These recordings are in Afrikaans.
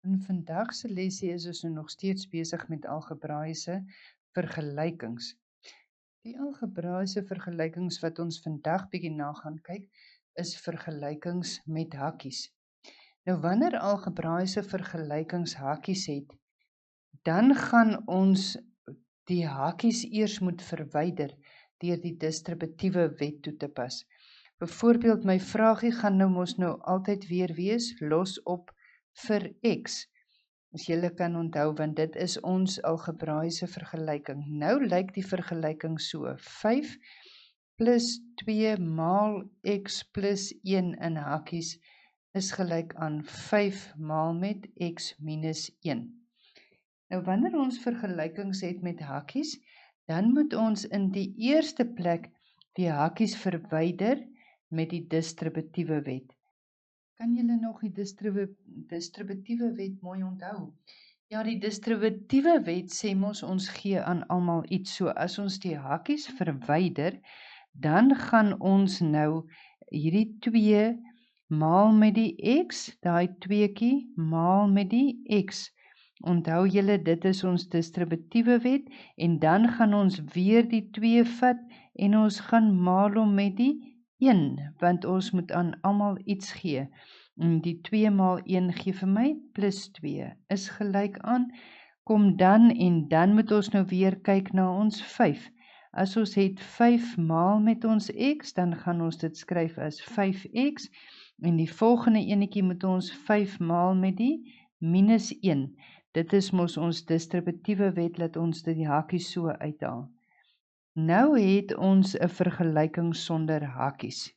In vandag se lesie is ons nog steeds besig met algebraïese vergelykings. Die algebraïese vergelykings wat ons vandag bietjie na gaan kyk, is vergelykings met hakkies. Nou wanneer algebraïese vergelykings hakkies het, dan gaan ons die hakkies eers moet verwyder deur die distributiewe wet toe te pas. Byvoorbeeld, my vraagie gaan mos altyd weer wees, los op vir x. As julle kan onthou, want dit is ons algebraïese vergelyking. Nou lyk die vergelyking so: 5 plus 2 maal x plus 1 in hakkies is gelyk aan 5 maal met x minus 1. Nou wanneer ons vergelykings het met hakkies, dan moet ons in die eerste plek die hakkies verwyder met die distributiewe wet. Kan julle nog die distributiewe wet mooi onthou? Ja, die distributiewe wet sê mos ons gee aan almal iets. So as ons die hakkies verwyder, dan gaan ons nou hierdie 2 maal met die x, daai 2kie maal met die x. Onthou julle, dit is ons distributiewe wet, en dan gaan ons weer die 2 vat en ons gaan maal hom met die 1, want ons moet aan almal iets gee. En die 2 maal 1 gee vir my plus 2 is gelyk aan, kom dan en dan moet ons nou weer kyk na ons 5. As ons het 5 maal met ons x, dan gaan ons dit skryf as 5x, en die volgende enetjie moet ons 5 maal met die minus 1. Dit is mos ons distributiewe wet, laat ons dit die hakkies so uithaal. Nou het ons 'n vergelyking sonder hakkies.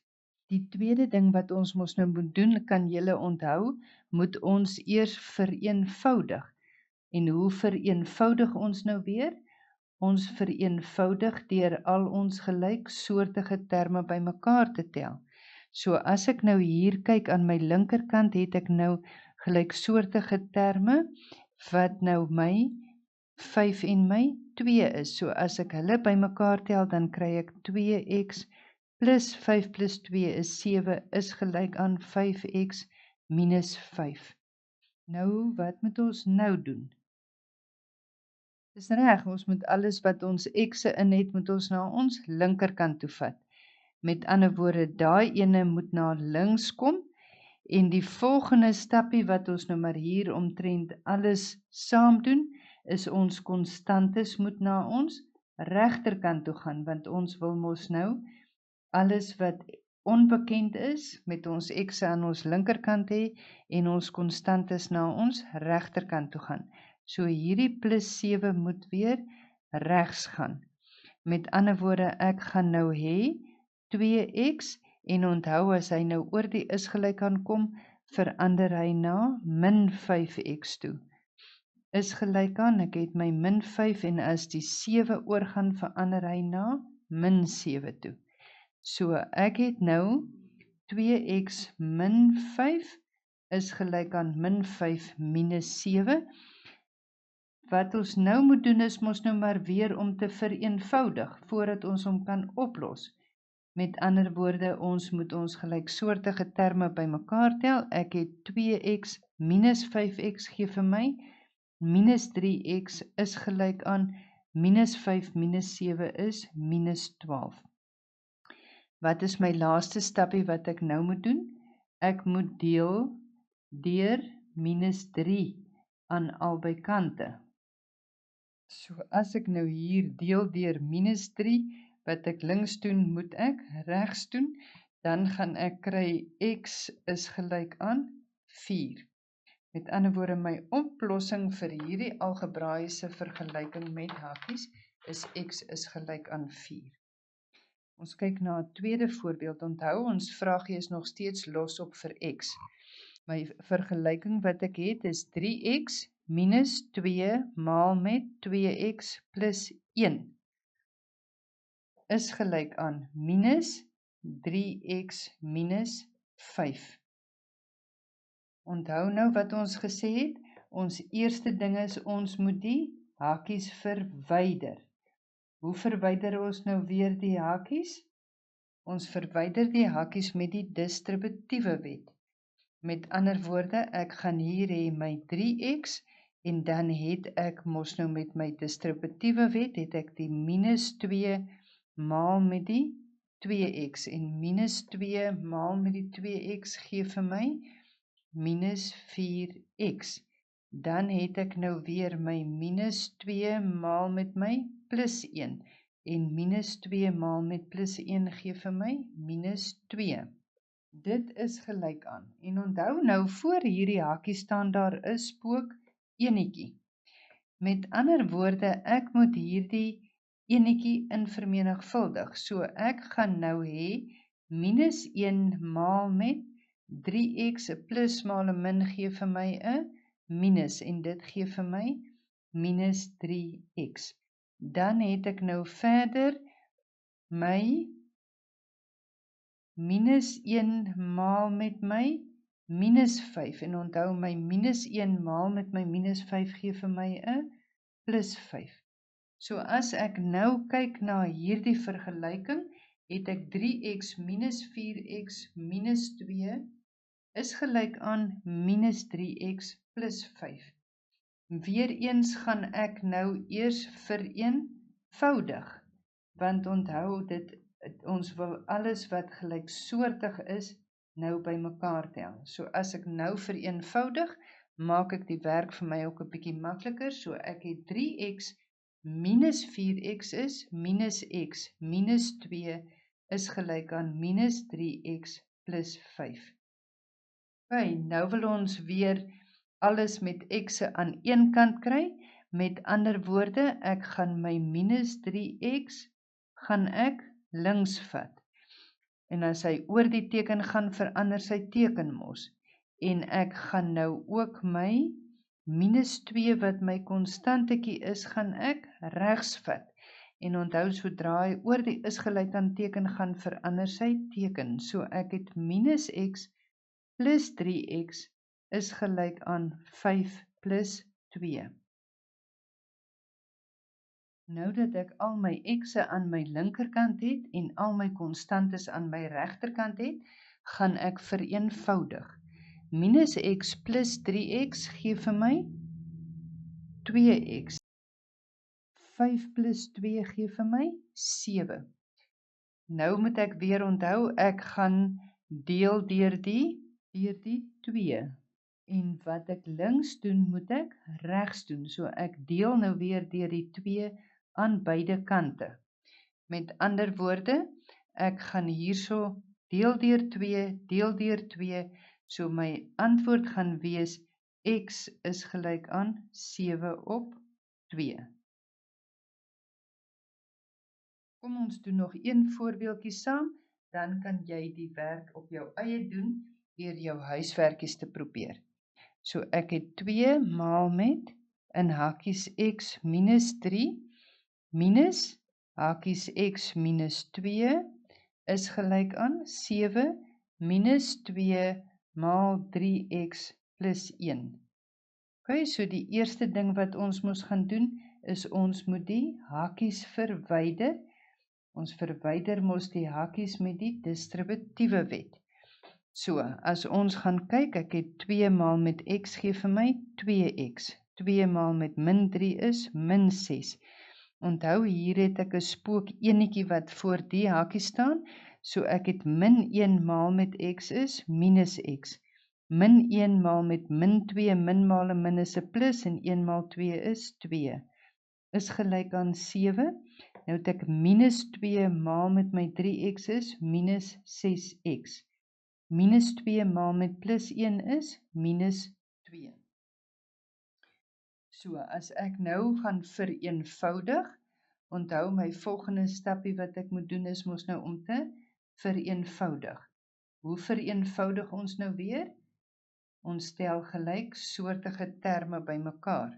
Die tweede ding wat ons mos nou moet doen, kan julle onthou, moet ons eers vereenvoudig. En hoe vereenvoudig ons nou weer? Ons vereenvoudig deur al ons gelyksoortige terme bymekaar te tel. So as ek nou hier kyk aan my linkerkant, het ek nou gelyksoortige terme, wat nou my 5 en my 2 is. So as ek hulle bymekaar tel, dan kry ek 2x plus 5 plus 2 is 7, is gelyk aan 5x minus 5. Nou, wat moet ons nou doen? Dis reg, ons moet alles wat ons x'e in het, moet ons na ons linkerkant toe vat. Met ander woorde, daai ene moet na links kom, en die volgende stappie wat ons nou maar hier omtrent alles saam doen, is ons konstantes moet na ons regterkant toe gaan, want ons wil mos nou alles wat onbekend is, met ons x'e aan ons linkerkant hê, en ons konstantes na ons regterkant toe gaan. So hierdie plus 7 moet weer regs gaan. Met ander woorde, ek gaan nou hê 2x, en onthou, as hy nou oor die is gelyk aan kom, verander hy na min 5x toe. Is gelyk aan, ek het my min 5, en as die 7 oorgaan, verander hy na min 7 toe. So ek het nou 2x min 5 is gelyk aan min 5 minus 7. Wat ons nou moet doen is mos nou maar weer om te vereenvoudig, voordat ons hom kan oplos. Met ander woorde, ons moet ons gelyksoortige terme bymekaar tel. Ek het 2x minus 5x gee vir my, minus 3x is gelyk aan, minus 5 minus 7 is minus 12. Wat is my laaste stappie wat ek nou moet doen? Ek moet deel deur minus 3 aan albei kante. So as ek nou hier deel deur minus 3, wat ek links doen, moet ek regs doen, dan gaan ek kry x is gelyk aan 4. Met ander woorde, my oplossing vir hierdie algebraïese vergelyking met hakkies is x is gelyk aan 4. Ons kyk na 'n tweede voorbeeld. Onthou, ons vraagie is nog steeds los op vir x. My vergelyking wat ek het is 3x minus 2 maal met 2x plus 1 is gelyk aan minus 3x minus 5. Onthou nou wat ons gesê het, ons eerste ding is, ons moet die hakkies verwyder. Hoe verwyder ons nou weer die hakkies? Ons verwyder die hakkies met die distributiewe wet. Met ander woorde, ek gaan hier hê my 3x, en dan het ek mos nou met my distributiewe wet, het ek die minus 2 maal met die 2x, en minus 2 maal met die 2x gee vir my minus 4x. Dan het ek nou weer my minus 2 maal met my plus 1, en minus 2 maal met plus 1 gee vir my minus 2. Dit is gelyk aan, en onthou nou, voor hierdie hakie staan daar 'n spook enetjie. Met ander woorde, ek moet hierdie enetjie in vermenigvuldig, so ek gaan nou hê, minus 1 maal met 3x, 'n plus maal 'n min gee vir my 'n minus, en dit gee vir my minus 3x. Dan het ek nou verder my minus 1 maal met my minus 5, en onthou my minus 1 maal met my minus 5 gee vir my 'n plus 5. So as ek nou kyk na hierdie vergelyking, het ek 3x minus 4x minus 2 is gelyk aan minus 3x plus 5. Weereens gaan ek nou eers vereenvoudig, want onthou ons wil alles wat gelyksoortig is, nou bymekaar tel. So as ek nou vereenvoudig, maak ek die werk vir my ook 'n bietjie makliker, so ek het 3x minus 4x is minus x minus 2 is gelyk aan minus 3x plus 5. Okay, nou wil ons weer alles met x'e aan een kant kry. Met ander woorde, ek gaan my minus 3x gaan ek links vat. En as hy oor die teken gaan, verander sy teken mos. En ek gaan nou ook my minus 2 wat my konstantetjie is, gaan ek regs vat. En onthou, sodra hy oor die is gelyk aan teken gaan, verander sy teken. So ek het minus x plus 3x is gelyk aan 5 plus 2. Nou dat ek al my x'e aan my linkerkant het en al my konstantes aan my regterkant het, gaan ek vereenvoudig. Minus x plus 3x gee vir my 2x. 5 plus 2 gee vir my 7. Nou moet ek weer onthou, ek gaan deel deur die 2. En wat ek links doen, moet ek regs doen. So ek deel nou weer deur die 2 aan beide kante. Met ander woorde, ek gaan hierso deel deur 2, so my antwoord gaan wees x is gelyk aan 7/2. Kom ons doen nog een voorbeeldjie saam, dan kan jy die werk op jou eie doen deur jou huiswerkies te probeer. So ek het 2 maal met in hakies x minus 3 minus hakies x minus 2 is gelyk aan 7 minus 2 maal 3x plus 1. Okay, so die eerste ding wat ons moet gaan doen, is ons moet die hakies verwyder. Ons verwyder mos die hakies met die distributiewe wet. So, as ons gaan kyk, ek het 2 maal met x gee vir my 2x. 2 maal met min 3 is min 6. Onthou, hier het ek 'n spook enetjie wat voor die hakie staan, so ek het min 1 maal met x is minus x. Min 1 maal met min 2, min maal 'n min is 'n plus, en 1 maal 2 is 2. Is gelyk aan 7. Nou het ek minus 2 maal met my 3x is minus 6x. Minus 2 maal met plus 1 is minus 2. So, as ek nou gaan vereenvoudig, onthou my volgende stapie wat ek moet doen is mos nou om te vereenvoudig. Hoe vereenvoudig ons nou weer? Ons stel gelyksoortige terme bymekaar.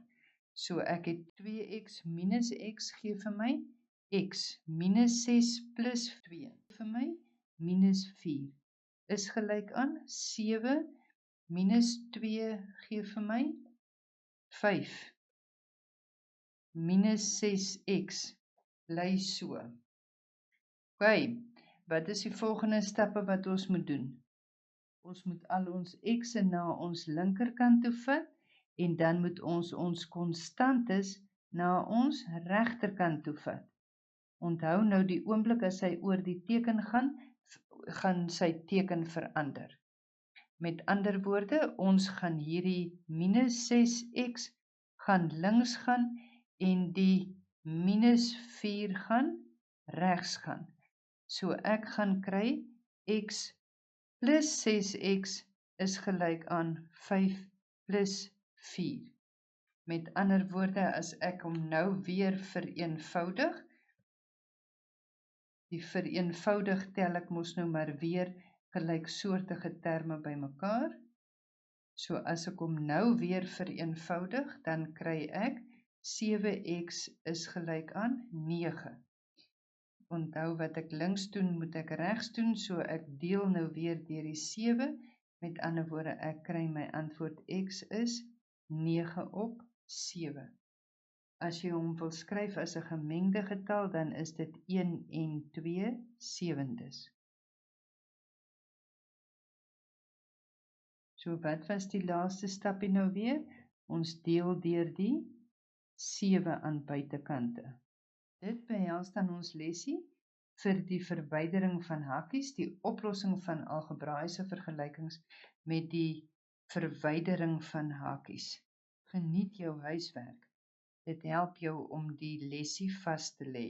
So ek het 2x minus x gee vir my x minus 6 plus 2 vir my minus 4 is gelyk aan 7 minus 2 gee vir my 5 minus 6x bly so. Okay, wat is die volgende stappe wat ons moet doen? Ons moet al ons x'e na ons linkerkant toe vat en dan moet ons konstantes na ons regterkant toe vat. Onthou nou die oomblik as hy oor die teken gaan sy teken verander. Met ander woorde, ons gaan hierdie minus 6x gaan links gaan en die minus 4 gaan regs gaan. So ek gaan kry x plus 6x is gelyk aan 5 plus 4. Met ander woorde, as ek hom nou weer vereenvoudig, die vereenvoudig tel ek mos nou maar weer gelyksoortige terme bymekaar. So as ek hom nou weer vereenvoudig, dan kry ek 7x is gelyk aan 9. Onthou wat ek links doen, moet ek regs doen, so ek deel nou weer deur die 7. Met ander woorde, ek kry my antwoord x is 9 op 7. As jy hom wil skryf as 'n gemengde getal, dan is dit 1 en 2 sewendes. So wat was die laaste stapie nou weer? Ons deel deur die 7 aan buitekante. Dit behels dan ons lesie vir die verwydering van hakies, die oplossing van algebraïese vergelykings met die verwydering van hakies. Geniet jou huiswerk. Dit help jou om die lesie vas te lê.